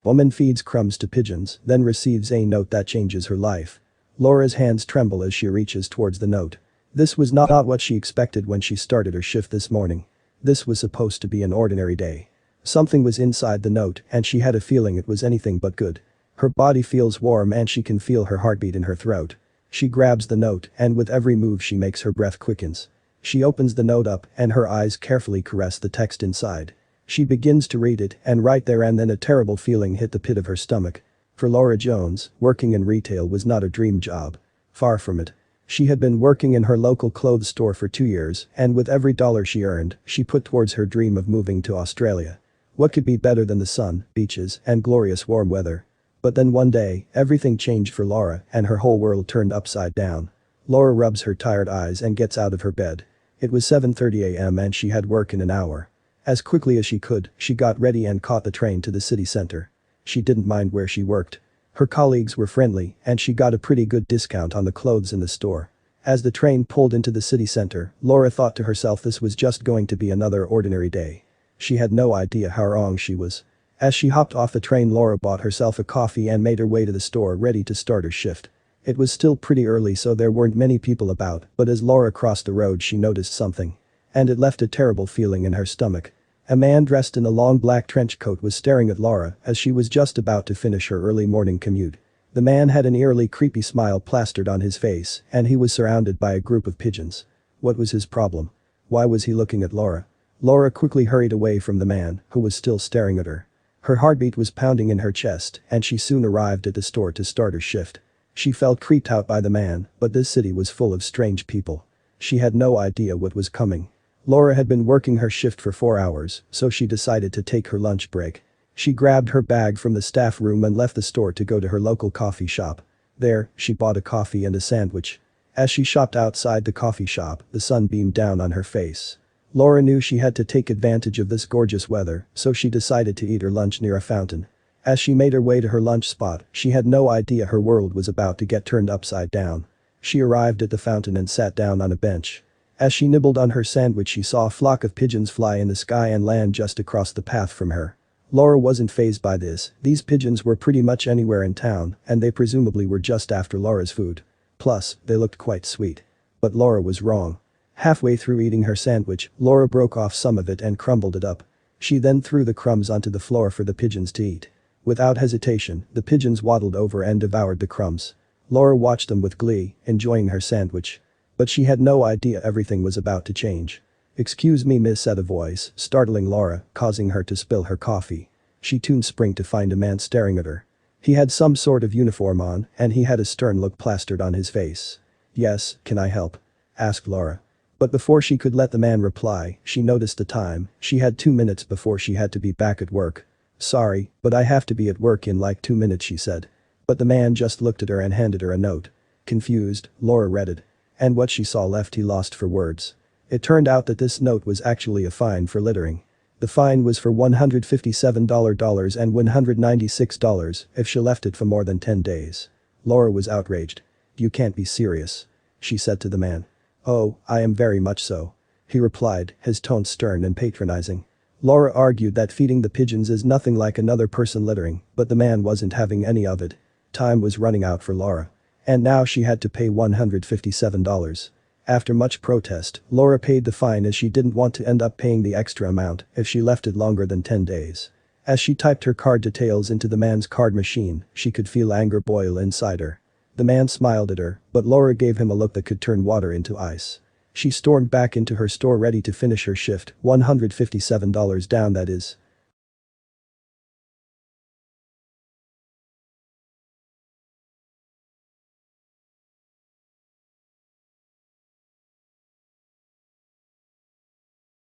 Woman feeds crumbs to pigeons, then receives a note that changes her life. Laura's hands tremble as she reaches towards the note. This was not what she expected when she started her shift this morning. This was supposed to be an ordinary day. Something was inside the note and she had a feeling it was anything but good. Her body feels warm and she can feel her heartbeat in her throat. She grabs the note and with every move she makes her breath quickens. She opens the note up and her eyes carefully caress the text inside. She begins to read it and right there and then a terrible feeling hit the pit of her stomach. For Laura Jones, working in retail was not a dream job. Far from it. She had been working in her local clothes store for 2 years and with every dollar she earned, she put towards her dream of moving to Australia. What could be better than the sun, beaches, and glorious warm weather? But then one day, everything changed for Laura and her whole world turned upside down. Laura rubs her tired eyes and gets out of her bed. It was 7:30 a.m. and she had work in an hour. As quickly as she could, she got ready and caught the train to the city center. She didn't mind where she worked. Her colleagues were friendly and she got a pretty good discount on the clothes in the store. As the train pulled into the city center, Laura thought to herself this was just going to be another ordinary day. She had no idea how wrong she was. As she hopped off the train, Laura bought herself a coffee and made her way to the store ready to start her shift. It was still pretty early so there weren't many people about, but as Laura crossed the road she noticed something. And it left a terrible feeling in her stomach. A man dressed in a long black trench coat was staring at Laura as she was just about to finish her early morning commute. The man had an eerily creepy smile plastered on his face and he was surrounded by a group of pigeons. What was his problem? Why was he looking at Laura? Laura quickly hurried away from the man, who was still staring at her. Her heartbeat was pounding in her chest and she soon arrived at the store to start her shift. She felt creeped out by the man, but this city was full of strange people. She had no idea what was coming. Laura had been working her shift for 4 hours, so she decided to take her lunch break. She grabbed her bag from the staff room and left the store to go to her local coffee shop. There, she bought a coffee and a sandwich. As she shopped outside the coffee shop, the sun beamed down on her face. Laura knew she had to take advantage of this gorgeous weather, so she decided to eat her lunch near a fountain. As she made her way to her lunch spot, she had no idea her world was about to get turned upside down. She arrived at the fountain and sat down on a bench. As she nibbled on her sandwich she saw a flock of pigeons fly in the sky and land just across the path from her. Laura wasn't fazed by this, these pigeons were pretty much anywhere in town and they presumably were just after Laura's food. Plus, they looked quite sweet. But Laura was wrong. Halfway through eating her sandwich, Laura broke off some of it and crumbled it up. She then threw the crumbs onto the floor for the pigeons to eat. Without hesitation, the pigeons waddled over and devoured the crumbs. Laura watched them with glee, enjoying her sandwich. But she had no idea everything was about to change. "Excuse me miss," said a voice, startling Laura, causing her to spill her coffee. She tuned spring to find a man staring at her. He had some sort of uniform on and he had a stern look plastered on his face. "Yes, can I help?" asked Laura. But before she could let the man reply, she noticed the time, she had 2 minutes before she had to be back at work. "Sorry, but I have to be at work in like 2 minutes," she said. But the man just looked at her and handed her a note. Confused, Laura read it. And what she saw left her lost for words. It turned out that this note was actually a fine for littering. The fine was for $157 and $196 if she left it for more than 10 days. Laura was outraged. "You can't be serious," she said to the man. "Oh, I am very much so," he replied, his tone stern and patronizing. Laura argued that feeding the pigeons is nothing like another person littering, but the man wasn't having any of it. Time was running out for Laura. And now she had to pay $157. After much protest, Laura paid the fine as she didn't want to end up paying the extra amount if she left it longer than 10 days. As she typed her card details into the man's card machine, she could feel anger boil inside her. The man smiled at her, but Laura gave him a look that could turn water into ice. She stormed back into her store ready to finish her shift, $157 down that is.